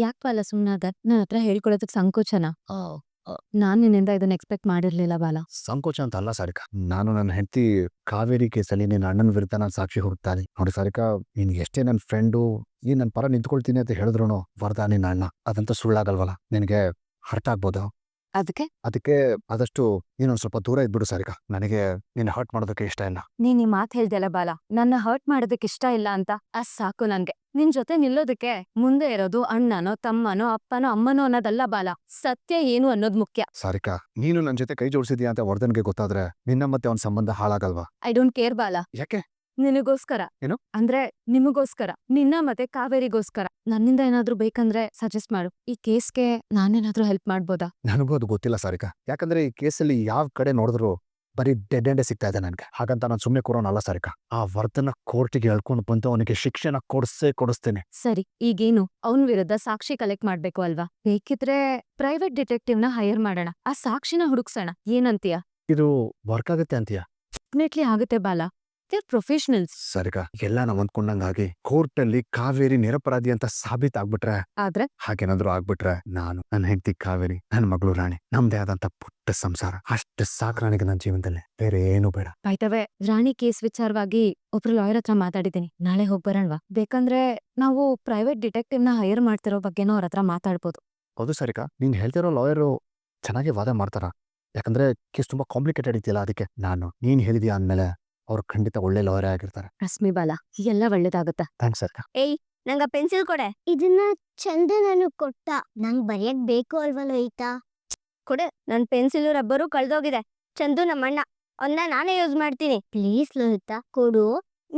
ಯಾಕ್ ಬಾಲ ಸುಮ್ನಾದ? ನನ್ ಹತ್ರ ಹೇಳ್ಕೊಳೋದಕ್ ಸಂಕೋಚನ? ಆ, ಆ, ನಾನ್ ನಿನ್ನಿಂದ ಇದನ್ನ ಎಕ್ಸ್ಪೆಕ್ಟ್ ಮಾಡಿರ್ಲಿಲ್ಲ ಬಾಲ. ಸಂಕೋಚ ಅಂತ ಅಲ್ಲ ಸಾರಿಕಾ. ನಾನು ನನ್ನ ಹೆಂಡತಿ ಕಾವೇರಿ ಕೇಸಲ್ಲಿ ನಿನ್ನ ಅಣ್ಣನ ವಿರುದ್ಧ ನಾನು ಸಾಕ್ಷಿ ಹುಡುಕ್ತಾನೆ ನೋಡಿ ಸಾರಿಕಾ. ನೀನ್ ಎಷ್ಟೇ ನನ್ನ ಫ್ರೆಂಡು, ನೀನ್ ನನ್ನ ಪರ ನಿಂತ್ಕೊಳ್ತೀನಿ ಅಂತ ಹೇಳಿದ್ರು ವರದಾ ನಿನ್ನ ಅಣ್ಣ, ಅದಂತ ಸುಳ್ಳಾಗಲ್ವಲ್ಲ. ನಿನಗೆ ಅರ್ಥ ಆಗ್ಬೋದು. ಅದಕ್ಕೆ ಅದಕ್ಕೆ ಆದಷ್ಟು ನೀನೊಂದ್ ಸ್ವಲ್ಪ ದೂರ ಇದ್ಬಿಡು ಸಾರಿಕಾ. ನನಗೆ ನಿನ್ನ ಹರ್ಟ್ ಮಾಡೋದಕ್ಕೆ ಇಷ್ಟ ಇಲ್ಲ. ನೀನ್ ಈ ಮಾತ್ ಹೇಳ್ದಲ್ಲ ಬಾಲ, ನನ್ನ ಹರ್ಟ್ ಮಾಡೋದಕ್ ಇಷ್ಟ ಇಲ್ಲ ಅಂತ. ಅದ್ ಸಾಕು ನನ್ಗೆ. ನಿನ್ ಜೊತೆ ನಿಲ್ಲೋದಕ್ಕೆ ಮುಂದೆ ಇರೋದು ಅಣ್ಣನೋ ತಮ್ಮನೋ ಅಪ್ಪನೋ ಅಮ್ಮನೋ ಅನ್ನೋದಲ್ಲ ಬಾಲ, ಸತ್ಯ ಏನು ಅನ್ನೋದ್ ಮುಖ್ಯ. ಸಾರಿಕಾ, ನೀನು ನನ್ನ ಜೊತೆ ಕೈ ಜೋಡಿಸಿದ್ಯಾ ಅಂತ ವರ್ಧನ್ಗೆ ಗೊತ್ತಾದ್ರೆ ನಿನ್ನ ಮತ್ತೆ ಅವನ ಸಂಬಂಧ ಹಾಳಾಗಲ್ವಾ? ಐ ಡೋಂಟ್ ಕೇರ್ ಬಾಲ. ಯಾಕೆ? ನಿನಗೋಸ್ಕರ. ಏನು? ಅಂದ್ರೆ ನಿಮಗೋಸ್ಕರ, ನಿನ್ನ ಮತ್ತೆ ಕಾವೇರಿಗೋಸ್ಕರ. ನನ್ನಿಂದ ಏನಾದ್ರೂ ಬೇಕಂದ್ರೆ ಸಜೆಸ್ಟ್ ಮಾಡು. ಈ ಕೇಸ್ಗೆ ನಾನೇನಾದ್ರೂ ಹೆಲ್ಪ್ ಮಾಡ್ಬೋದಾ? ನನಗೂ ಅದು ಗೊತ್ತಿಲ್ಲ ಸಾರಿಕಾ. ಯಾಕಂದ್ರೆ ಈ ಕೇಸಲ್ಲಿ ಯಾವ ಕಡೆ ನೋಡಿದ್ರು ಬರೀ ಡೆಡ್ ಎಂಡೇ ಸಿಗ್ತಾ ಇದೆ ನನ್ಗೆ. ಹಾಗಂತ ನಾನು ಸುಮ್ಮನೆ ಕೂರೋನಲ್ಲ ಸಾರಿಕಾ. ಆ ವರ್ಧನ ಕೋರ್ಟಿಗೆ ಎಳ್ಕೊಂಡು ಬಂದು ಅವನಿಗೆ ಶಿಕ್ಷೆನ ಕೊಡಿಸ್ತೇನೆ. ಸರಿ, ಈಗೇನು ಅವನ್ ವಿರುದ್ಧ ಸಾಕ್ಷಿ ಕಲೆಕ್ಟ್ ಮಾಡ್ಬೇಕು ಅಲ್ವಾ? ಬೇಕಿದ್ರೆ ಪ್ರೈವೇಟ್ ಡಿಟೆಕ್ಟಿವ್ ನ ಹೈರ್ ಮಾಡೋಣ, ಆ ಸಾಕ್ಷಿನ ಹುಡುಕ್ಸೋಣ. ಏನಂತೀಯ? ಇದು ವರ್ಕ್ ಆಗುತ್ತೆ ಅಂತೀಯ? ಡೆಫಿನೆಟ್ಲಿ ಆಗುತ್ತೆ ಬಾಲ. There professionals. ಸಾರಿಕಾ, ಎಲ್ಲ ನಾವು ಅಂದ್ಕೊಂಡಂಗಾಗಿ ಕೋರ್ಟ್ ಅಲ್ಲಿ ಕಾವೇರಿ ನಿರಪರಾಧಿ ಅಂತ ಸಾಬೀತಾಗ್ಬಿಟ್ರೆ, ಆದ್ರೆ ಹಾಗೇನಾದ್ರೂ ಆಗ್ಬಿಟ್ರೆ ನಾನು, ನನ್ನ ಹೆಂಡತಿ ಕಾವೇರಿ, ನನ್ನ ಮಗಳು ರಾಣಿ, ನಮ್ದೇ ಆದಂತ ಪುಟ್ಟ ಸಂಸಾರ ಅಷ್ಟು ಸಾಕು ನನಗೆ. ನನ್ನ ಜೀವನದಲ್ಲಿ ಬೇರೆ ಏನು ಬೇಡ. ಬಾಯ್ತವೆ, ರಾಣಿ ಕೇಸ್ ವಿಚಾರವಾಗಿ ಒಬ್ರು ಲಾಯರ್ ಹತ್ರ ಮಾತಾಡಿದ್ದೀನಿ. ನಾಳೆ ಹೋಗ್ಬರೋಣವಾ? ಬೇಕಂದ್ರೆ ನಾವು ಪ್ರೈವೇಟ್ ಡಿಟೆಕ್ಟಿವ್ ನ ಹೈರ್ ಮಾಡ್ತಿರೋ ಬಗ್ಗೆನೂ ಅವ್ರ ಹತ್ರ ಮಾತಾಡ್ಬೋದು. ಹೌದು ಸಾರಿಕಾ, ನೀನ್ ಹೇಳ್ತಿರೋ ಲಾಯರು ಚೆನ್ನಾಗಿ ವಾದ ಮಾಡ್ತಾರ. ಯಾಕಂದ್ರೆ ಕೇಸ್ ತುಂಬಾ ಕಾಂಪ್ಲಿಕೇಟೆಡ್ ಇದೆಯಲ್ಲ, ಅದಕ್ಕೆ ನೀನ್ ಹೇಳಿದ್ಯಾ ಅಂದ್ಮೇಲೆ ಅವ್ರು ಖಂಡಿತ ಒಳ್ಳೆ ಲಾಯರೇ ಆಗಿರ್ತಾರೆ. ರಶ್ಮಿ ಬಾಲ, ಎಲ್ಲ ಒಳ್ಳೇದಾಗತ್ತ. ಥ್ಯಾಂಕ್ಸ್ ಸಾರಿಕಾ. ಏಯ್, ನಂಗ ಪೆನ್ಸಿಲ್ ಕೊಡೆ. ಇದನ್ನ ಚಂದ ನನಗ್ ಕೊಟ್ಟ. ನಂಗ್ ಬರೆಯಕ್ ಬೇಕು ಅಲ್ವಾ ಲೋಹಿತಾ? ಕೊಡೆ. ನನ್ ಪೆನ್ಸಿಲು ರಬ್ಬರು ಕಳ್ದೋಗಿದೆ. ಚಂದು ನಮ್ಮಣ್ಣ, ಅವನ್ನ ನಾನೇ ಯೂಸ್ ಮಾಡ್ತೀನಿ. ಪ್ಲೀಸ್ ಲೋಹಿತಾ ಕೊಡು.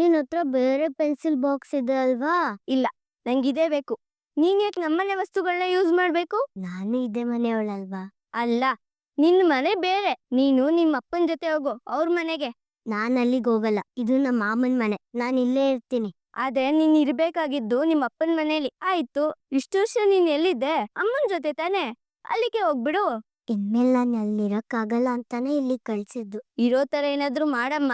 ನಿನ್ ಹತ್ರ ಬೇರೆ ಪೆನ್ಸಿಲ್ ಬಾಕ್ಸ್ ಇದೆ ಅಲ್ವಾ? ಇಲ್ಲ, ನಂಗಿದೇ ಬೇಕು. ನೀನ್ ಯಾಕೆ ನಮ್ಮನೆ ವಸ್ತುಗಳನ್ನ ಯೂಸ್ ಮಾಡ್ಬೇಕು? ನಾನು ಇದೇ ಮನೆಯವಳಲ್ವಾ? ಅಲ್ಲ, ನಿನ್ ಮನೆ ಬೇರೆ. ನೀನು ನಿಮ್ಮ ಅಪ್ಪನ ಜೊತೆ ಹೋಗು ಅವ್ರ ಮನೆಗೆ. ನಾನ್ ಅಲ್ಲಿಗೆ ಹೋಗಲ್ಲ, ಇದು ನಮ್ಮ ಮಾಮನ್ ಮನೆ. ನಾನ್ ಇಲ್ಲೇ ಇರ್ತೀನಿ. ಅದೇ ನೀನ್ ಇರ್ಬೇಕಾಗಿದ್ದು ನಿಮ್ಮ ಅಪ್ಪನ ಮನೇಲಿ. ಆಯ್ತು, ಇಷ್ಟು ವರ್ಷ ನೀನ್ ಎಲ್ಲಿದ್ದೆ? ಅಮ್ಮನ್ ಜೊತೆ ತಾನೆ. ಅಲ್ಲಿಗೆ ಹೋಗ್ಬಿಡು. ಇನ್ಮೇಲೆ ನಾನು ಅಲ್ಲಿರಕ್ಕಾಗಲ್ಲ ಅಂತಾನೆ ಇಲ್ಲಿ ಕಳ್ಸಿದ್ದು. ಇರೋ ತರ ಏನಾದ್ರೂ ಮಾಡಮ್ಮ.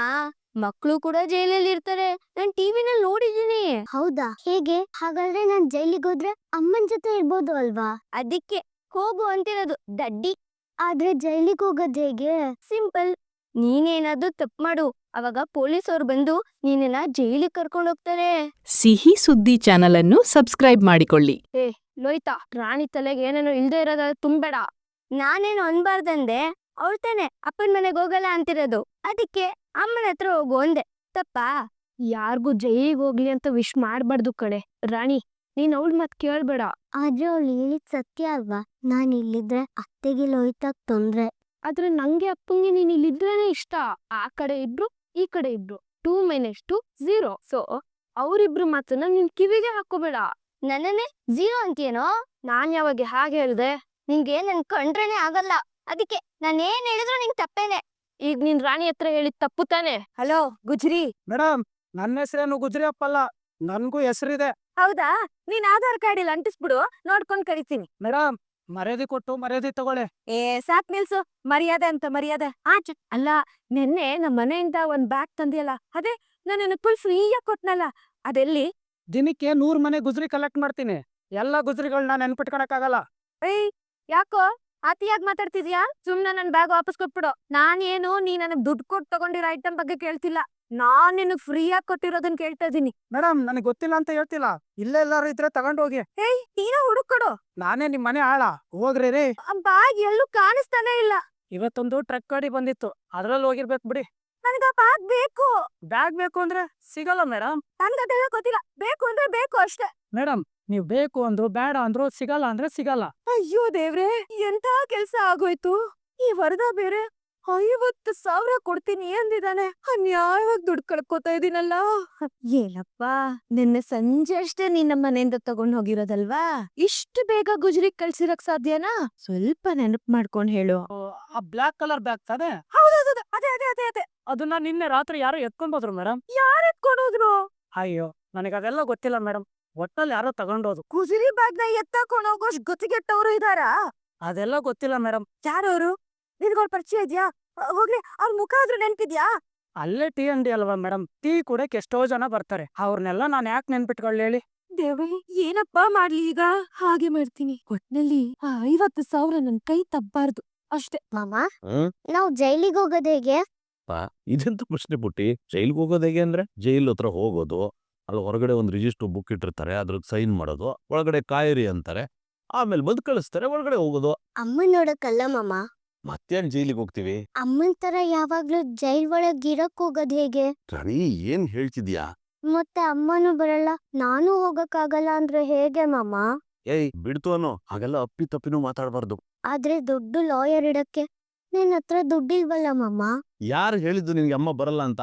ಮಕ್ಳು ಕೂಡ ಜೈಲಲ್ಲಿ ಇರ್ತಾರೆ. ನಾನ್ ಟಿವಿನಲ್ಲಿ ನೋಡಿದೀನಿ. ಹೌದಾ? ಹೇಗೆ? ಹಾಗಾದ್ರೆ ನಾನ್ ಜೈಲಿಗೆ ಹೋದ್ರೆ ಅಮ್ಮನ್ ಜೊತೆ ಇರ್ಬೋದು ಅಲ್ವಾ? ಅದಕ್ಕೆ ಹೋಗು ಅಂತಿರೋದು, ದಡ್ಡಿ. ಆದ್ರೆ ಜೈಲಿಗೆ ಹೋಗೋದ್ ಹೇಗೆ? ಸಿಂಪಲ್. ನೀನೇನಾದ್ರೂ ತಪ್ಪು ಮಾಡು, ಅವಾಗ ಪೊಲೀಸ್ ಅವ್ರು ಬಂದು ನೀನನ್ನ ಜೈಲಿಗೆ ಕರ್ಕೊಂಡು ಹೋಗ್ತಾರೆ. ಸಿಹಿ ಸುದ್ದಿ ಚಾನಲ್ ಅನ್ನು ಸಬ್ಸ್ಕ್ರೈಬ್ ಮಾಡಿಕೊಳ್ಳಿ. ಲೋಯ್ತಾ, ರಾಣಿ ತಲೆಗೆ ಏನೇನೋ ಇಲ್ದೇ ಇರೋದ ತುಂಬೇಡ. ನಾನೇನು ಅನ್ಬಾರ್ದಂದೆ. ಅವಳು ತಾನೆ ಅಪ್ಪನ ಮನೆಗೆ ಹೋಗಲ್ಲ ಅಂತಿರೋದು. ಅದಕ್ಕೆ ಅಮ್ಮನ ಹತ್ರ ಹೋಗು ಅಂದೆ. ತಪ್ಪಾ? ಯಾರಿಗೂ ಜೈಲಿಗೆ ಹೋಗ್ಲಿ ಅಂತ ವಿಶ್ ಮಾಡ್ಬಾರ್ದು ಕಣೆ. ರಾಣಿ, ನೀನ್ ಅವಳ ಮತ್ ಕೇಳ್ಬೇಡ. ಆದ್ರೆ ಅವಳು ಹೇಳಿದ್ ಸತ್ಯ ಅಲ್ವಾ? ನಾನ್ ಇಲ್ಲಿದ್ರೆ ಅತ್ತೆಗೆ ಲೋಹಿತಾಗ್ ತೊಂದ್ರೆ. ಆದ್ರೆ ನಂಗೆ ಅಪ್ಪಂಗೆ ನೀನ್ ಇಲ್ಲಿದ್ರೇನೆ ಇಷ್ಟ. ಆ ಕಡೆ ಇಬ್ರು, ಈ ಕಡೆ ಇಬ್ರು. 2 - 2 0. ಸೊ ಅವ್ರಿಬ್ರು ಮಾತನ್ನ ನಿನ್ ಕಿವಿಗೆ ಹಾಕೋಬೇಡ. ನನ್ನನ್ನೇ 0 ಅಂತೀಯೇನೋ? ನಾನ್ ಯಾವಾಗ ಹಾಗೆ ಹೇಳ್ದೆ? ನಿಂಗೆ ನನ್ ಕಂಡ್ರೇನೆ ಆಗಲ್ಲ. ಅದಕ್ಕೆ ನಾನೇನ್ ಹೇಳಿದ್ರು ನಿಂಗ್ ತಪ್ಪೇನೆ. ಈಗ ನೀನ್ ರಾಣಿ ಹತ್ರ ಹೇಳಿದ್ ತಪ್ಪು ತಾನೆ? ಹಲೋ ಗುಜ್ರಿ. ಮೇಡಮ್, ನನ್ನ ಹೆಸರೇನು ಗುಜ್ರಿ ಅಪ್ಪಲ್ಲ, ನನ್ಗೂ ಹೆಸರಿದೆ. ಹೌದಾ? ನೀನ್ ಆಧಾರ್ ಕಾರ್ಡ್ ಇಲ್ಲಿ ಅಂಟಿಸ್ಬಿಡು, ನೋಡ್ಕೊಂಡ್ ಕರಿತೀನಿ. ಮೇಡಮ್, ಮರ್ಯಾದೆ ಕೊಟ್ಟು ಮರ್ಯಾದೆ ತಗೊಳ್ಳೆ. ಸಾಕ್ ನಿಲ್ಸು. ಮರ್ಯಾದೆ ಅಂತ ಮರ್ಯಾದೆ. ಅಲ್ಲ, ನೆನ್ನೆ ನಮ್ ಮನೆಯಿಂದ ಒಂದ್ ಬ್ಯಾಗ್ ತಂದಿಯಲ್ಲ, ಅದೇ ನಾನು ಫುಲ್ ಫ್ರೀಯಾಗಿ ಕೊಟ್ನಲ್ಲ, ಅದೆಲ್ಲಿ? ದಿನಕ್ಕೆ 100 ಮನೆ ಗುಜ್ರಿ ಕಲೆಕ್ಟ್ ಮಾಡ್ತೀನಿ. ಎಲ್ಲ ಗುಜ್ರಿಗಳನ್ನ ನೆನ್ಪಿಟ್ಕೊಳಕ್ಕಾಗಲ್ಲ. ಏಯ್, ಯಾಕೋ ಅತಿಯಾಗಿ ಮಾತಾಡ್ತಿದ್ಯಾ? ಸುಮ್ನೆ ನನ್ ಬ್ಯಾಗ್ ವಾಪಸ್ ಕೊಟ್ಬಿಡು. ನಾನೇನು ನೀ ನನಗ್ ದುಡ್ಡು ಕೊಟ್ಟು ತಗೊಂಡಿರೋ ಐಟಮ್ ಬಗ್ಗೆ ಕೇಳ್ತಿಲ್ಲ. ನಾನ್ ನಿನಗ್ ಫ್ರೀಯಾಗಿ ಕೊಟ್ಟಿರೋದನ್ನ ಕೇಳ್ತಾ ಇದೀನಿ. ಮೇಡಮ್, ನನಗೆ ಗೊತ್ತಿಲ್ಲ ಅಂತ ಹೇಳ್ತಿಲ್ಲ. ಇಲ್ಲೇ ಎಲ್ಲಾರು ಇದ್ರೆ ತಗೊಂಡೋಗಿ. ಏಯ್, ನೀನೋ ಹುಡುಕೊಡು. ನಾನೇ ನಿಮ್ ಮನೆ ಆಳ. ಹೋಗ್ರಿ ರೀ. ಬ್ಯಾಗ್ ಎಲ್ಲೂ ಕಾಣಿಸ್ತಾನೆ ಇಲ್ಲ. ಇವತ್ತೊಂದು ಟ್ರಕ್ ಗಾಡಿ ಬಂದಿತ್ತು, ಅದ್ರಲ್ಲಿ ಹೋಗಿರ್ಬೇಕು ಬಿಡಿ. ನನಗ ಬ್ಯಾಗ್ ಬೇಕು. ಬ್ಯಾಗ್ ಬೇಕು ಅಂದ್ರೆ ಸಿಗಲ್ಲ ಮೇಡಮ್. ನನ್ಗದೆಲ್ಲ ಗೊತ್ತಿಲ್ಲ. ಬೇಕು ಅಂದ್ರೆ ಬೇಕು ಅಷ್ಟೇ. ಮೇಡಮ್, ನೀವ್ ಬೇಕು ಅಂದ್ರು ಬೇಡ ಅಂದ್ರು ಸಿಗಲ್ಲ ಅಂದ್ರೆ ಸಿಗಲ್ಲ. ಅಯ್ಯೋ ದೇವ್ರೆ, ಎಂತ ಕೆಲ್ಸ ಆಗೋಯ್ತು. ಈ ವರದಾ ಬೇರೆ 50,000 ಕೊಡ್ತೀನಿ ಅಂದಿದ್ದಾನೆ. ಅನ್ಯಾಯವಾಗಿ ದುಡ್ಡು ಕಳ್ಕೊತಾ ಇದೀನಲ್ಲ. ಏನಪ್ಪ, ನಿನ್ನೆ ಸಂಜೆ ಅಷ್ಟೇ ನೀನ್ ನಮ್ಮ ಮನೆಯಿಂದ ತಗೊಂಡ್ ಹೋಗಿರೋದಲ್ವಾ? ಇಷ್ಟು ಬೇಗ ಗುಜ್ರಿಗ್ ಕಳ್ಸಿರಕ್ ಸಾಧ್ಯನಾ? ಸ್ವಲ್ಪ ನೆನಪು ಮಾಡ್ಕೊಂಡ್ ಹೇಳು. ಆ ಬ್ಲಾಕ್ ಕಲರ್ ಬ್ಯಾಗ್ ತಾನೆ? ಹೌದೌದು, ಅದೇ ಅದೇ ಅದೇ ಅದೇ. ಅದನ್ನ ನಿನ್ನೆ ರಾತ್ರಿ ಯಾರೋ ಎತ್ಕೊಂಡ್ಬೋದ್ರು ಮೇಡಮ್. ಯಾರ್ ಎತ್ಕೊಂಡೋದ್ರು? ಅಯ್ಯೋ, ನನಗೆ ಅದೆಲ್ಲ ಗೊತ್ತಿಲ್ಲ ಮೇಡಮ್. ಒಟ್ಟಲ್ಲಿ ಯಾರೋ ತಗೊಂಡೋದು. ಗುಜ್ರಿ ಬ್ಯಾಗ್ ನ ಎತ್ತಾಕೊಂಡ್ ಹೋಗೋಷ್ಟು ಗೊತ್ತಿಗೆಟ್ಟವ್ರು ಇದಾರಾ? ಅದೆಲ್ಲ ಗೊತ್ತಿಲ್ಲ ಮೇಡಮ್. ಯಾರವ್ರು? ನಿನ್ಗಳ ಪರಿಚಯ ಇದ್ಯಾ? ಹೋಗ್ಲಿ, ಅವ್ರ ಮುಖ ಆದ್ರೂ ನೆನ್ಪಿದ್ಯಾ? ಅಲ್ಲೇ ಟೀ ಅಂಗಡಿ ಅಲ್ವಾ ಮೇಡಮ್, ಟೀ ಕುಡಿಯಕ್ಕೆ ಎಷ್ಟೋ ಜನ ಬರ್ತಾರೆ. ಅವ್ರನ್ನೆಲ್ಲ ನಾನು ಯಾಕೆ ನೆನ್ಪಿಟ್ಕೊಳ್ಳಿ ಹೇಳಿ? ದೇವ್ರೆ ಏನಪ್ಪಾ ಮಾಡ್ಲಿ ಈಗ? ಹಾಗೆ ಮಾಡ್ತೀನಿ. ಒಟ್ನಲ್ಲಿ ಆ 50,000 ನನ್ ಕೈ ತಪ್ಪಾರ್ದು ಅಷ್ಟೇ. ಮಾಮ ನಾವ್ ಜೈಲಿಗೆ ಹೋಗೋದ್ ಹೇಗೆ? ಇದೆಂತ ಪ್ರಶ್ನೆ ಪುಟ್ಟಿ? ಜೈಲ್ಗೆ ಹೋಗೋದು ಹೇಗೆ ಅಂದ್ರೆ ಜೈಲ್ ಹತ್ರ ಹೋಗೋದು, ಅಲ್ಲಿ ಹೊರಗಡೆ ಒಂದು ರಿಜಿಸ್ಟರ್ ಬುಕ್ ಇಟ್ಟಿರ್ತಾರೆ, ಅದ್ರಲ್ಲಿ ಸೈನ್ ಮಾಡೋದು, ಒಳಗಡೆ ಕಾಯಿರಿ ಅಂತಾರೆ, ಆಮೇಲೆ ಬಂದ್ ಕಳಿಸ್ತಾರೆ, ಒಳಗಡೆ ಹೋಗೋದು. ಅಮ್ಮನ್ ನೋಡಕ್ಕಲ್ಲ ಮಾಮ. ಮತ್ತೇನ್ ಜೈಲಿಗೆ ಹೋಗ್ತೀವಿ? ಅಮ್ಮನ್ ತರ ಯಾವಾಗ್ಲೂ ಜೈಲ್ ಒಳಗ್ ಇರಕ್ ಹೋಗೋದ್ ಹೇಗೆ? ರಾಣಿ, ಏನ್ ಹೇಳ್ತಿದ್ಯಾ? ಮತ್ತೆ ಅಮ್ಮನೂ ಬರಲ್ಲ, ನಾನು ಹೋಗಕ್ಕಾಗಲ್ಲ ಅಂದ್ರೆ ಹೇಗೆ ಮಾಮ? ಏಯ್ ಬಿಡ್ತು ಅನ್ನೋ, ಹಾಗೆಲ್ಲ ಅಪ್ಪಿ ತಪ್ಪಿನೂ ಮಾತಾಡಬಾರ್ದು. ಆದ್ರೆ ದೊಡ್ಡ ಲಾಯರ್ ಇಡಕ್ಕೆ ನಿನ್ ಹತ್ರ ದುಡ್ಡಿಲ್ವಲ್ಲ ಮಾಮ. ಯಾರು ಹೇಳಿದ್ದು ನಿನ್ಗೆ ಅಮ್ಮ ಬರಲ್ಲ ಅಂತ?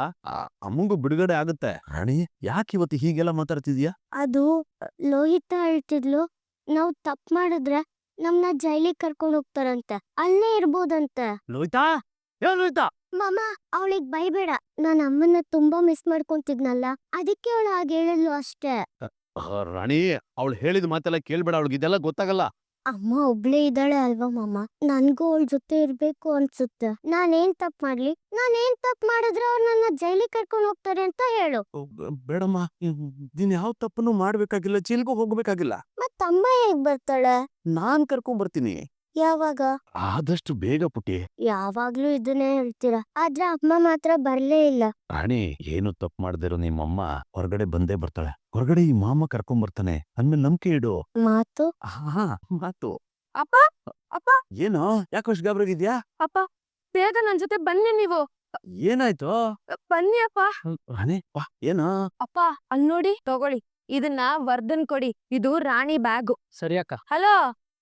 ಅಮ್ಮಂಗೂ ಬಿಡುಗಡೆ ಆಗುತ್ತೆ. ರಾಣಿ, ಯಾಕೆ ಇವತ್ತು ಹೀಗೆಲ್ಲ ಮಾತಾಡ್ತಿದ್ಯಾ? ಅದು ಲೋಹಿತ ಹೇಳ್ತಿದ್ಲು, ನಾವ್ ತಪ್ಪು ಮಾಡಿದ್ರೆ ನಮ್ನ ಜೈಲಿಗೆ ಕರ್ಕೊಂಡ್ ಹೋಗ್ತಾರಂತೆ, ಅಲ್ಲೇ ಇರ್ಬೋದಂತೆ. ಲೋಹಿತಾ, ಲೋಹಿತಾ, ಮಾಮ ಅವಳಿಗ್ ಬೈಬೇಡ, ನಾನ್ ಅಮ್ಮನ್ನ ತುಂಬಾ ಮಿಸ್ ಮಾಡ್ಕೊಂತಿದ್ನಲ್ಲ, ಅದಕ್ಕೆ ಅವಳು ಹಾಗೆ ಹೇಳಿದ್ಲು ಅಷ್ಟೇ. ರಾಣಿ, ಅವಳು ಹೇಳಿದ ಮಾತೆಲ್ಲ ಕೇಳ್ಬೇಡ, ಅವಳಿಗೆ ಇದೆಲ್ಲ ಗೊತ್ತಾಗಲ್ಲ. ಅಮ್ಮ ಒಬ್ಳೇ ಇದ್ದಾಳೆ ಅಲ್ವಾ ಮಾಮ, ನನ್ಗೂ ಅವಳ ಜೊತೆ ಇರ್ಬೇಕು ಅನ್ಸುತ್ತೆ. ನಾನೇನ್ ತಪ್ಪು ಮಾಡ್ಲಿ? ನಾನೇನ್ ತಪ್ಪು ಮಾಡಿದ್ರೆ ಅವ್ರು ನನ್ನ ಜೈಲಿಗೆ ಕರ್ಕೊಂಡ್ ಹೋಗ್ತಾರೆ ಅಂತ ಹೇಳು. ಬೇಡಮ್ಮ, ನೀನ್ ಯಾವ ತಪ್ಪನ್ನು ಮಾಡ್ಬೇಕಾಗಿಲ್ಲ, ಜೈಲ್ಗೂ ಹೋಗ್ಬೇಕಾಗಿಲ್ಲ. ಮತ್ತಮ್ಮ ಹೇಗ್ ಬರ್ತಾಳೆ? ನಾನ್ ಕರ್ಕೊಂಡ್ ಬರ್ತೀನಿ. ಯಾವಾಗ? ಆದಷ್ಟು ಬೇಗ ಪುಟ್ಟಿ. ಯಾವಾಗ್ಲೂ ಇದನ್ನೇ ಹೇಳ್ತೀರಾ, ಆದ್ರೆ ಅಮ್ಮ ಮಾತ್ರ ಬರ್ಲೇ ಇಲ್ಲ. ರಾಣಿ, ಏನು ತಪ್ಪು ಮಾಡ್ದಿರೋ ನಿಮ್ಮಮ್ಮ ಹೊರಗಡೆ ಬಂದೇ ಬರ್ತಾಳೆ. ಹೊರಗಡೆ ಈ ಮಾಮ ಕರ್ಕೊಂಡ್ ಬರ್ತಾನೆ ಅಂದ್ಮೇಲೆ ನಂಬಿಕೆ ಇಡು. ಮಾತು? ಹಾ, ಮಾತು. ಅಪ್ಪ ಅಪ್ಪ ಏನೋ ಯಾಕೋಷ್ಟು ಗಾಬರಿಗಿದ್ಯಾ? ಅಪ್ಪ ಬೇಗ ನನ್ ಜೊತೆ ಬನ್ನಿ ನೀವು. ಏನಾಯ್ತು? ಬನ್ನಿ ಅಪ್ಪ. ರಾಣಿ, ಬಾ. ಏನೋ? ಅಪ್ಪ ಅಲ್ ನೋಡಿ, ತಗೊಳ್ಳಿ ಇದನ್ನ ವರ್ಧನ್ ಕೊಡಿ, ಇದು ರಾಣಿ ಬ್ಯಾಗು. ಸರಿ ಅಕ್ಕ. ಹಲೋ,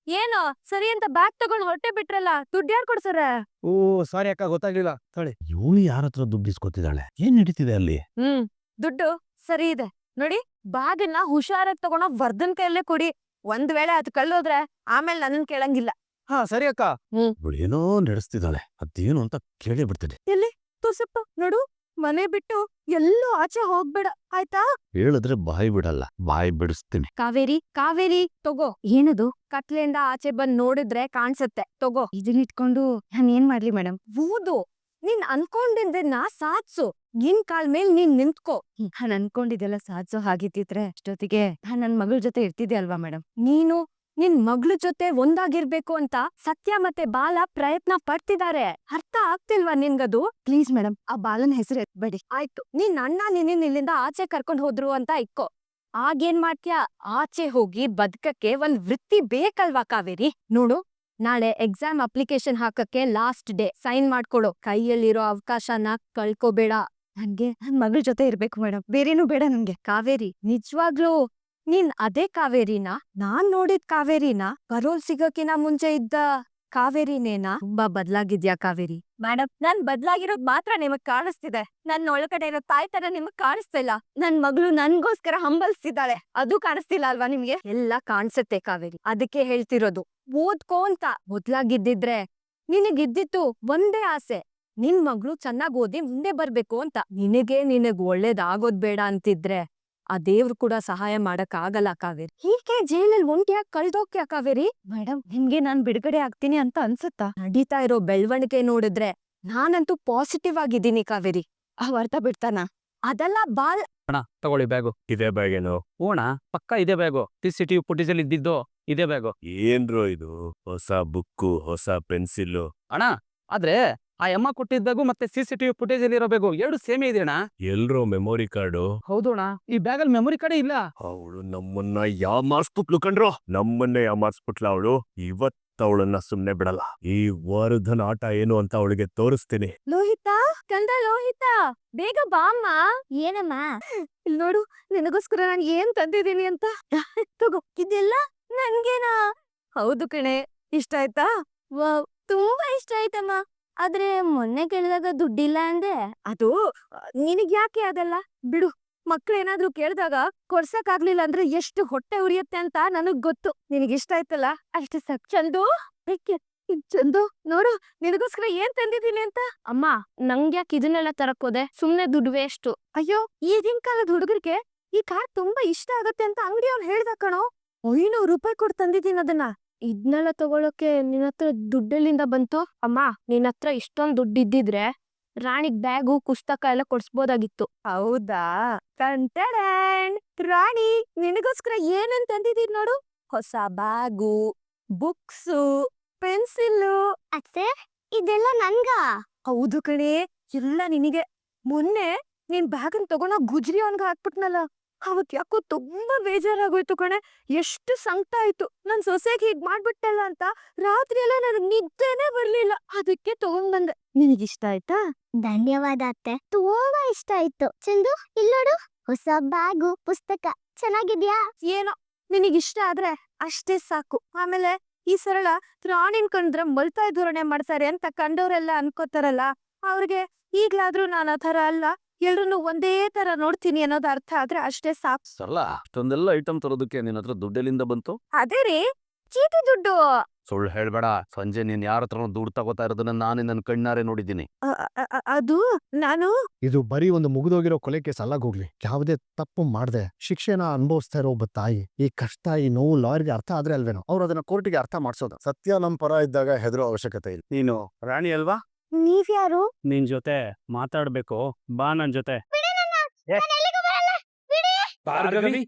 ಏನು ಸರಿ ಅಂತ ಬ್ಯಾಗ್ ತಗೊಂಡ್ ಹೊರಟೆ ಬಿಟ್ರಲ್ಲ, ದುಡ್ಡು ಯಾರು ಕೊಡ್ಸಾರ? ಓ ಸಾರಿ ಅಕ್ಕ, ಗೊತ್ತಾಗ್ಲಿಲ್ಲ. ತೊಳಿ. ಇವಳು ಯಾರ ಹತ್ರ ದುಡ್ಡು ಇಸ್ಕೊತಿದ್ದಾಳೆ? ಏನ್ ನಡೀತಿದೆ ಅಲ್ಲಿ? ದುಡ್ಡು ಸರಿ ಇದೆ ನೋಡಿ, ಬ್ಯಾಗನ್ನ ಹುಷಾರಾಗಿ ತಗೊಂಡ ವರ್ಧನ್ ಕೈಯಲ್ಲೇ ಕೊಡಿ. ಒಂದ್ ವೇಳೆ ಅದು ಕಳ್ಳೋದ್ರೆ ಆಮೇಲೆ ನನ್ನನ್ ಕೇಳಂಗಿಲ್ಲ. ಹಾ ಸರಿ ಅಕ್ಕ. ಇವಳು ಏನೋ ನಡೆಸ್ತಿದ್ದಾಳೆ, ಅದೇನು ಅಂತ ಕೇಳೇ ಬಿಡ್ತೀನಿ. ಎಲ್ಲಿ ತೋರ್ಸಪ್ಪ ನೋಡು. ಮನೆ ಬಿಟ್ಟು ಎಲ್ಲೂ ಆಚೆ ಹೋಗ್ಬೇಡ ಆಯ್ತಾ? ಹೇಳಿದ್ರೆ ಬಾಯಿ ಬಿಡಲ್ಲ, ಬಾಯಿ ಬಿಡಿಸ್ತೀನಿ. ಕಾವೇರಿ, ಕಾವೇರಿ ತಗೋ. ಏನದು? ಕತ್ಲೆಯಿಂದ ಆಚೆ ಬಂದ್ ನೋಡಿದ್ರೆ ಕಾಣ್ಸತ್ತೆ, ತಗೋ. ಇದನ್ನ ಇಟ್ಕೊಂಡು ನಾನ್ ಏನ್ ಮಾಡ್ಲಿ ಮೇಡಮ್? ಊದು. ನೀನ್ ಅನ್ಕೊಂಡಿದ್ದನ್ನ ಸಾಧ್ಸು. ನಿನ್ ಕಾಲ್ ಮೇಲ್ ನೀನ್ ನಿಂತ್ಕೋ. ನಾನ್ ಅನ್ಕೊಂಡಿದ್ದೆಲ್ಲ ಸಾಧ್ಸೋ ಹಾಗಿತ್ತಿದ್ರೆ ಅಷ್ಟೊತ್ತಿಗೆ ನಾನ್ ನನ್ ಮಗಳ ಜೊತೆ ಇರ್ತಿದ್ದೆ ಅಲ್ವಾ ಮೇಡಮ್? ನೀನು ನಿನ್ ಮಗಳ ಜೊತೆ ಒಂದಾಗಿರ್ಬೇಕು ಅಂತ ಸತ್ಯ ಮತ್ತೆ ಬಾಲ ಪ್ರಯತ್ನ ಪಡ್ತಿದ್ದಾರೆ. ಅರ್ಥ ಆಗ್ತಿಲ್ವಾ ನಿನ್ಗದು? ಪ್ಲೀಸ್ ಮೇಡಮ್, ಆ ಬಾಲನ್ ಹೆಸರು ಎತ್ಬೇಡಿ ಆಯ್ತು. ನಿನ್ ಅಣ್ಣ ನಿನ್ನ ಇಲ್ಲಿಂದ ಆಚೆ ಕರ್ಕೊಂಡ್ ಹೋದ್ರು ಅಂತ ಇಕ್ಕೋ. ಆಗೇನ್ ಮಾಡ್ತ್ಯಾ? ಆಚೆ ಹೋಗಿ ಬದುಕಕ್ಕೆ ಒಂದ್ ವೃತ್ತಿ ಬೇಕಲ್ವಾ ಕಾವೇರಿ? ನೋಡು, ನಾಳೆ ಎಕ್ಸಾಮ್ ಅಪ್ಲಿಕೇಶನ್ ಹಾಕಕ್ಕೆ ಲಾಸ್ಟ್ ಡೇ. ಸೈನ್ ಮಾಡ್ಕೊಡು. ಕೈಯಲ್ಲಿರೋ ಅವಕಾಶನ ಕಳ್ಕೋಬೇಡ. ನನ್ಗೆ ನನ್ ಮಗಳ ಜೊತೆ ಇರ್ಬೇಕು ಮೇಡಮ್, ಬೇರೇನೂ ಬೇಡ ನನ್ಗೆ. ಕಾವೇರಿ, ನಿಜವಾಗ್ಲೂ ನೀನ್ ಅದೇ ಕಾವೇರಿನಾ? ನಾನ್ ನೋಡಿದ್ ಕಾವೇರಿನಾ? ಪರೋಲ್ ಸಿಗಕಿನ ಮುಂಚೆ ಇದ್ದ ಕಾವೇರಿನೇನಾ? ತುಂಬಾ ಬದ್ಲಾಗಿದ್ಯಾ ಕಾವೇರಿ? ಮೇಡಮ್, ನಾನ್ ಬದ್ಲಾಗಿರೋದ್ ಮಾತ್ರ ನಿಮಗ್ ಕಾಣಿಸ್ತಿದೆ, ನನ್ನ ಒಳಗಡೆ ಇರೋ ತಾಯಿ ತರ ನಿಮಗ್ ಕಾಣಿಸ್ತಾ ಇಲ್ಲ. ನನ್ ಮಗಳು ನನ್ಗೋಸ್ಕರ ಹಂಬಲ್ಸ್ತಿದ್ದಾಳೆ, ಅದು ಕಾಣಿಸ್ತಿಲ್ಲ ಅಲ್ವಾ ನಿಮ್ಗೆ? ಎಲ್ಲ ಕಾಣಿಸುತ್ತೆ ಕಾವೇರಿ, ಅದಕ್ಕೆ ಹೇಳ್ತಿರೋದು ಓದ್ಕೋ ಅಂತ. ಮೊದ್ಲಾಗಿದ್ದಿದ್ರೆ ನಿನಗಿದ್ದಿತ್ತು ಒಂದೇ ಆಸೆ, ನಿನ್ ಮಗಳು ಚೆನ್ನಾಗ್ ಓದಿ ಮುಂದೆ ಬರ್ಬೇಕು ಅಂತ. ನಿನಗ್ ಒಳ್ಳೇದಾಗೋದ್ ಬೇಡ ಅಂತಿದ್ರೆ ಆ ದೇವ್ರು ಕೂಡ ಸಹಾಯ ಮಾಡಕ್ ಆಗಲ್ಲ ಕಾವೇರಿ. ಹೀಗೆ ಜೈಲಲ್ಲಿ ಒಂಟಿಯಾಗಿ ಕಳ್ದೋಗ್ಯಾ ಕಾವೇರಿ? ಮೇಡಮ್, ನಿಮ್ಗೆ ನಾನ್ ಬಿಡುಗಡೆ ಆಗ್ತೀನಿ ಅಂತ ಅನ್ಸುತ್ತಾ? ನಡೀತಾ ಇರೋ ಬೆಳವಣಿಗೆ ನೋಡಿದ್ರೆ ನಾನಂತೂ ಪಾಸಿಟಿವ್ ಆಗಿದ್ದೀನಿ ಕಾವೇರಿ. ಅರ್ಥ ಬಿಡ್ತಾನ? ಅದೆಲ್ಲ ಬಾಲ್. ಅಣ್ಣ ತಗೊಳ್ಳಿ ಬ್ಯಾಗು. ಇದೇ ಬ್ಯಾಗೇನು? ಓಣ ಪಕ್ಕ ಇದೇ ಬ್ಯಾಗು, CCTV ಫುಟೇಜಲ್ಲಿ ಇದ್ದಿದ್ದು ಇದೇ ಬ್ಯಾಗು. ಏನ್ರೋ ಇದು? ಹೊಸ ಬುಕ್ಕು, ಹೊಸ ಪೆನ್ಸಿಲ್ಲು. ಅಣ್ಣ, ಆದ್ರೆ ಆ ಅಮ್ಮ ಕೊಟ್ಟಿದ್ದ ಬ್ಯಾಗು ಮತ್ತೆ CCTV ಫುಟೇಜಲ್ಲಿ ಇರೋ ಬ್ಯಾಗು ಎರಡು ಸೇಮೇ ಇದೆ ಅಣ್ಣ. ಎಲ್ರೋ ಮೆಮೊರಿ ಕಾರ್ಡು? ಹೌದು ಅಣ್ಣ, ಈ ಬ್ಯಾಗಲ್ಲಿ ಮೆಮೊರಿ ಕಾರ್ಡೇ ಇಲ್ಲ. ಅವಳು ನಮ್ಮನ್ನ ಯಾಮಾರ್ಸ್ಬಿಟ್ಲು ಕಣ್ರೋ, ನಮ್ಮನ್ನೇ ಯಾಮಾರ್ಸ್ಬಿಟ್ಲ ಅವಳು. ಅವಳನ್ನ ಸುಮ್ನೆ ಬಿಡಲ್ಲ. ಈ ವರ್ಧನ್ ಆಟ ಏನು ಅಂತ ಅವಳಿಗೆ ತೋರಿಸ್ತೀನಿ. ಲೋಹಿತ, ಕಂದ ಲೋಹಿತ, ಬೇಗ ಬಾ ಅಮ್ಮ. ಏನಮ್ಮ? ಇಲ್ಲಿ ನೋಡು, ನಿನಗೋಸ್ಕರ ನಾನು ಏನ್ ತಂದಿದ್ದೀನಿ ಅಂತ. ತಗೋ, ಇದೆಲ್ಲ ನನ್ಗೇನಾ? ಹೌದು ಕಣೆ, ಇಷ್ಟ ಆಯ್ತಾ? ವಾವ್, ತುಂಬಾ ಇಷ್ಟ ಆಯ್ತಮ್ಮ. ಆದ್ರೆ ಮೊನ್ನೆ ಕೇಳಿದಾಗ ದುಡ್ಡಿಲ್ಲ ಅಂದೆ. ಅದು ನಿನಗ್ ಯಾಕೆ ಅದೆಲ್ಲ? ಬಿಡು, ಮಕ್ಳೇನಾದ್ರೂ ಕೇಳ್ದಾಗ ಕೊಡ್ಸಕ್ ಆಗ್ಲಿಲ್ಲ ಅಂದ್ರೆ ಎಷ್ಟು ಹೊಟ್ಟೆ ಉರಿಯುತ್ತೆ ಅಂತ ನನಗ್ ಗೊತ್ತು. ನಿನಗಿಷ್ಟ ಆಯ್ತಲ್ಲ ಅಷ್ಟೇ ಸಾಕು. ಚಂದು, ಚಂದು ನೋಡು, ನಿನಗೋಸ್ಕರ ಏನ್ ತಂದಿದ್ದೀನಿ ಅಂತ. ಅಮ್ಮ, ನಂಗ್ಯಾಕ್ ಇದನ್ನೆಲ್ಲ ತರಕೋದೆ? ಸುಮ್ನೆ ದುಡ್ಡು ವೇಸ್ಟು. ಅಯ್ಯೋ, ಈಗಿನ ಕಾಲದ ಹುಡುಗರಿಗೆ ಈ ಕಾರ್ ತುಂಬಾ ಇಷ್ಟ ಆಗತ್ತೆ ಅಂತ ಅಂಗಡಿಯವ್ನು ಹೇಳ್ದ ಕಣೋ. 500 ರೂಪಾಯಿ ಕೊಟ್ಟು ತಂದಿದ್ದೀನಿ ಅದನ್ನ. ಇದ್ನೆಲ್ಲ ತಗೊಳಕ್ಕೆ ನಿನ್ ಹತ್ರ ದುಡ್ಡೆಲ್ಲಿಂದ ಬಂತು? ಅಮ್ಮ, ನಿನ್ ಹತ್ರ ಇಷ್ಟೊಂದ್ ದುಡ್ಡು ಇದ್ದಿದ್ರೆ ರಾಣಿಗ್ ಬ್ಯಾಗು ಪುಸ್ತಕ ಎಲ್ಲ ಕೊಡ್ಸ್ಬೋದಾಗಿತ್ತು. ಹೌದಾ? ಟಂಟಡಾನ್! ರಾಣಿ, ನಿನಗೋಸ್ಕರ ಏನಂತ ತಂದಿದೀನಿ ನೋಡು. ಹೊಸ ಬ್ಯಾಗು, ಬುಕ್ಸು, ಪೆನ್ಸಿಲ್ಲು. ಅತ್ತೆ ಇದೆಲ್ಲ ನನ್ಗ? ಹೌದು ಕಣೆ, ಎಲ್ಲ ನಿನಗೆ. ಮೊನ್ನೆ ನೀನ್ ಬ್ಯಾಗನ್ ತಗೊಂಡ ಗುಜ್ರಿ ಅವನ್ಗ ಹಾಕ್ಬಿಟ್ನಲ್ಲ, ಅವತ್ ಯಾಕೋ ತುಂಬಾ ಬೇಜಾರಾಗೋಯ್ತು ಕಣೆ. ಎಷ್ಟು ಸಂಕಟ ಆಯ್ತು. ನನ್ ಸೊಸೆಗೆ ಹೀಗ್ ಮಾಡ್ಬಿಟ್ಟಲ್ಲ ಅಂತ ರಾತ್ರಿ ಎಲ್ಲ ನನಗ್ ನಿದ್ದೆನೇ ಬರ್ಲಿಲ್ಲ. ಅದಕ್ಕೆ ತಗೊಂಡ್ ಬಂದೆ. ನಿನಗಿಷ್ಟ ಆಯ್ತಾ? ಧನ್ಯವಾದ ಅತ್ತೆ, ತುಂಬಾ ಇಷ್ಟ ಆಯ್ತು. ಚಂದು ಇಲ್ಲೋಡು, ಹೊಸ ಬ್ಯಾಗು ಪುಸ್ತಕ ಚೆನ್ನಾಗಿದ್ಯಾ? ಏನೋ ನಿನಗಿಷ್ಟ ಆದ್ರೆ ಅಷ್ಟೇ ಸಾಕು. ಆಮೇಲೆ ಈ ಸರಳ ರಾಣಿನ್ ಕಂಡ್ರೆ ಮಲ್ತಾಯ್ ಧೋರಣೆ ಮಾಡ್ತಾರೆ ಅಂತ ಕಂಡವ್ರೆಲ್ಲ ಅನ್ಕೋತಾರಲ್ಲ, ಅವ್ರಿಗೆ ಈಗ್ಲಾದ್ರೂ ನಾನ್ ಆ ಥರ ಅಲ್ಲ, ಎಲ್ರನ್ನೂ ಒಂದೇ ತರ ನೋಡ್ತೀನಿ ಅನ್ನೋದು ಅರ್ಥ ಆದ್ರೆ ಅಷ್ಟೇ ಸಾಕು. ಸರಳ, ಅಷ್ಟೊಂದೆಲ್ಲ ಐಟಮ್ ತರೋದಕ್ಕೆ ನಿನ್ನ ಹತ್ರ ದುಡ್ಡೆಲ್ಲಿಂದ ಬಂತು? ಅದೇ ರೀ, ಚೀಟಿ ದುಡ್ಡು. ಸುಳ್ಳು ಹೇಳ್ಬೇಡ. ಸಂಜೆ ನೀನ್ ಯಾರ ಹತ್ರನೋ ದುಡ್ಡು ತಗೋತಾ ಇರೋದನ್ನ ನಾನೇ ನನ್ನ ಕಣ್ಣಾರೆ ನೋಡಿದ್ದೀನಿ. ಅದು ನಾನು ಇದು ಬರೀ ಒಂದು ಮುಗಿದೋಗಿರೋ ಕೊಲೆ ಕೇಸ್ ಅಲ್ಲಾಗೋಗ್ಲಿ, ಯಾವುದೇ ತಪ್ಪು ಮಾಡದೆ ಶಿಕ್ಷೆನ ಅನುಭವಿಸ್ತಾ ಇರೋ ಒಬ್ಬ ತಾಯಿ ಈ ಕಷ್ಟ ಈ ನೋವು ಲಾಯರ್ಗೆ ಅರ್ಥ ಆದ್ರೆ ಅಲ್ವೇನೋ ಅವ್ರು ಅದನ್ನ ಕೋರ್ಟಿಗೆ ಅರ್ಥ ಮಾಡ್ಸೋದು. ಸತ್ಯ ನಮ್ ಪರ ಇದ್ದಾಗ ಹೆದರೋ ಅವಶ್ಯಕತೆ ಇಲ್ಲ. ನೀನು ರಾಣಿ ಅಲ್ವಾ? ನೀವ್ಯಾರು? ನಿನ್ ಜೊತೆ ಮಾತಾಡ್ಬೇಕು, ಬಾ ನನ್ ಜೊತೆ. ಬಿಡಿ ನನ್ನ, ನಾನ್ ಎಲ್ಲಿಗೂ ಬರಲ್ಲ. ಬಿಡಿ. ಭಾರ್ಗವಿ,